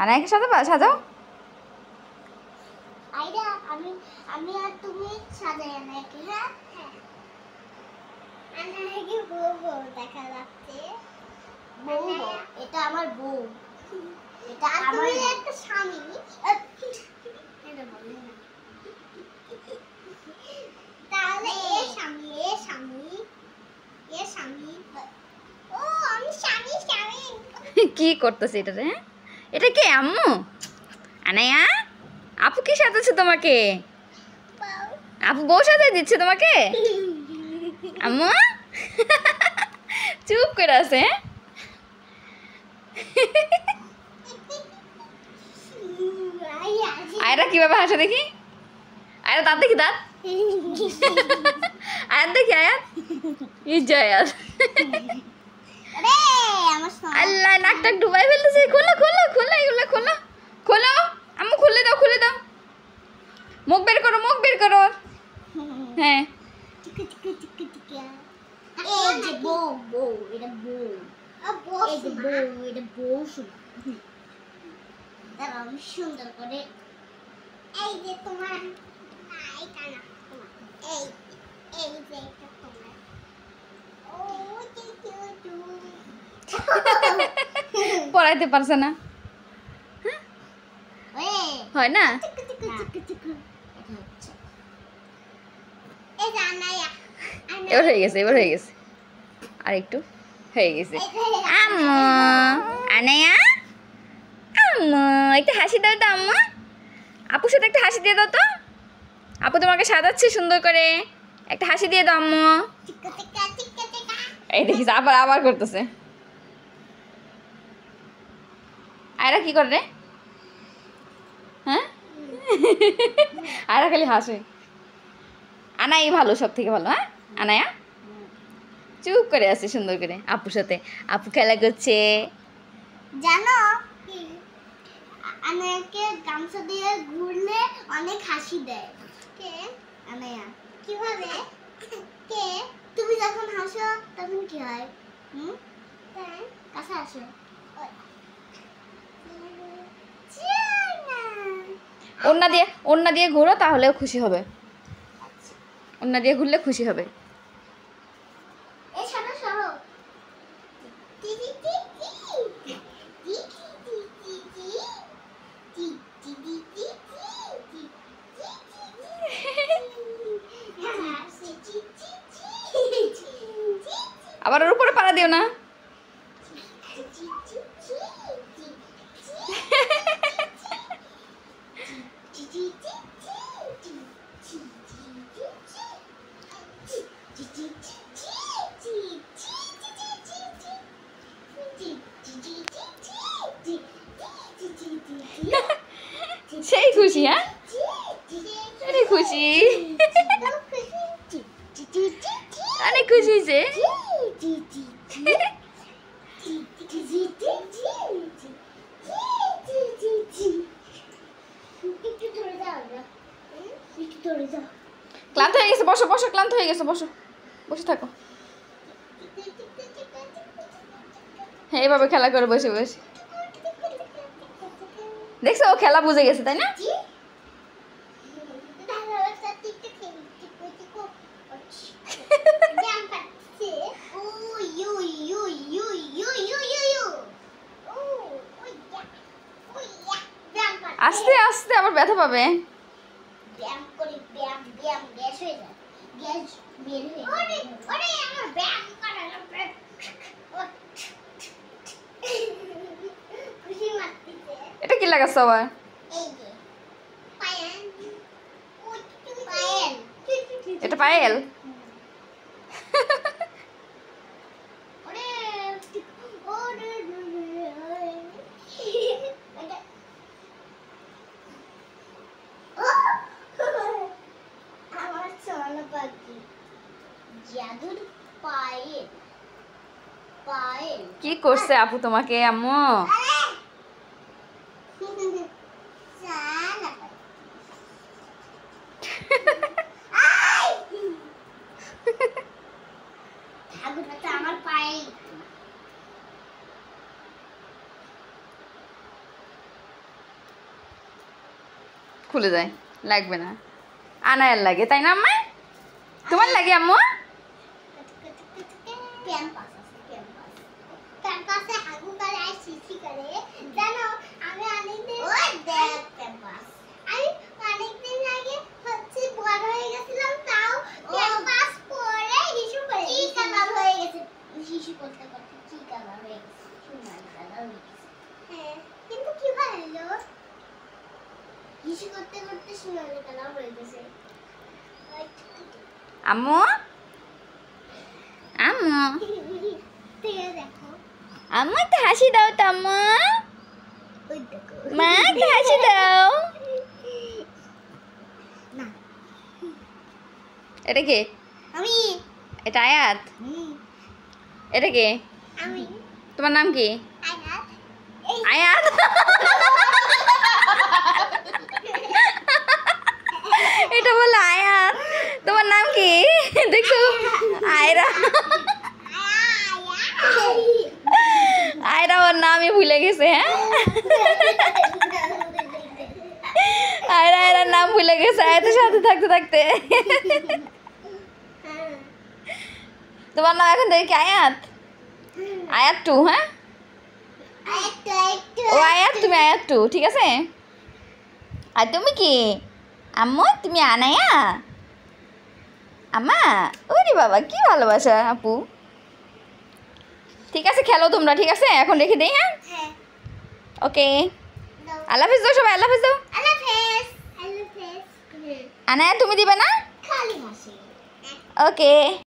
আনায়াকে সাজাবা? সাজাও। আইডা আমি আর তুমি সাজাই আনায়াকে। হ্যাঁ আনায়াকে বউ দেখা যাচ্ছে। বউ এটা আমার বউ, এটা আমার একটা স্বামী। এটা বলি না তাহলে এ স্বামী ও আমি স্বামী। কি করতেছে এটা রে? এটা কে আম্মু? আনায়া আপু কি সাজাচ্ছে তোমাকে? আপু বউ সাজাই দিচ্ছে তোমাকে? আম্মু চুপ করে আছে। আয়রা কিভাবে হাসে দেখি? আয়রা দাঁত দেখি, দাঁত। আয়াত দেখি, আয়াত। আয়াত আল্লাহ নাকটা ডুবাই ফেলতেছে। খোলো খোলো খোলো, এগুলো খোলো খোলো। আম্মু খুলে দাও, খুলে দাও। মুখ বের করো, মুখ বের করো। হ্যাঁ এই যে বউ এটা বউ। এই যে বউ এটা বউ। দাঁড়াও আমি সুন্দর করে এই যে তোমার এটা না এই যে এটা তোমার। ও পড়াইতে পারছে না, হয় না? এবার হয়ে গেছে, এবার হয়ে গেছে। আর একটু হয়ে গেছে। আম্মু আনায়া, আম্মু একটা হাসি দাও তো আম্মু। আপুর সাথে একটা হাসি দিয়ে দাও তো। আপু তোমাকে সাজাচ্ছে সুন্দর করে, একটা হাসি দিয়ে দাও আম্মু। এই দেখিস আবার আবার করতেছে। আয়রা কি করে রে? হ্যাঁ আয়রা খালি হাসে। আনাই ভালো, সব থেকে ভালো। হ্যাঁ আনায়া চুপ করে আছে সুন্দর করে আপুর সাথে। আপু খেলা করছে জানো আনায়াকে গামছা দিয়ে ঘুরলে অনেক হাসি দেয়। কে? আনায়া। কিভাবে? কে? তুমি যখন হাসো তখন কি হয়? তাই কাছে আসো। ওন্না দিয়ে ঘুরো, তাহলেও খুশি হবে। ওন্না দিয়ে ঘুরলে খুশি হবে। আবার ওর উপরে পাড়া দিও না। সেই খুশি। হ্যাঁ অনেক খুশি, অনেক খুশি হয়েছে। ক্লান্ত হয়ে গেছে, বসো বসো, ক্লান্ত হয়ে গেছে, বসো বসে থাকো। হ্যাঁ এভাবে খেলা করে বসে বসে। দেখছো ও খেলা বুঝে গেছে, তাই না? আস্তে আস্তে আবার ব্যথা পাবে। এটা কি লাগাচ্ছ আবার? এটা পায়েল। কি করছে আপু তোমাকে আম্মু? খুলে যায়, লাগবে না। আনায়ার লাগে তাই না আম্মা? তোমার লাগে আম্মু? ক্যাম্পাস আছে, ক্যাম্পাস। ক্যাম্পাসে হাগু করে আর শিশি করে। জানো আমি অনেকদিন ওই দেখ ক্যাম্পাস। আমি অনেকদিন আগে হচ্ছে বড় হয়ে গেছিলাম, তাও ক্যাম্পাস পরে হিসু করে কি কালার হয়ে গেছে। হিসু করতে করতে কি কালার হয়ে গেছে, সোনার কালার হয়ে গেছে। হ্যাঁ, কিন্তু কি ভালো হিসু করতে করতে সোনার কালার হয়ে গেছে। আম্মু আম্মু দেখো আম্মু একটা হাসি দাও তো আম্মু। ওই দেখো মা একটা হাসি দাও। না এটা কে? আমি এটা আয়াত। এটা কে? আমি তোমার নাম কি? আয়াত আয়াত। এটা বলে আয়াত। তোমার নাম কি দেখছো? আয়রা। আয়রা ওর নামই ভুলে গেছে। হ্যাঁ, আয়রা আয়রার নাম ভুলে গেছে আয়াতের সাথে থাকতে থাকতে। তোমার নাম এখন থেকে কি আয়াত? আয়াত 2। হ্যাঁ, ও আয়াত, তুমি আয়াত 2, ঠিক আছে। আর তুমি কি আম্মু? তুমি আনায়া? আম্মা? ওরে বাবা কি ভালোবাসা আপু। ঠিক আছে, খেলো তোমরা, ঠিক আছে, এখন রেখে দেই। হ্যাঁ, ওকে, আল্লাহ হাফিজ দাও সবাই, আল্লাহ হাফিজ দাও। আনায়া তুমি দিবে না? খালি হাসি ওকে।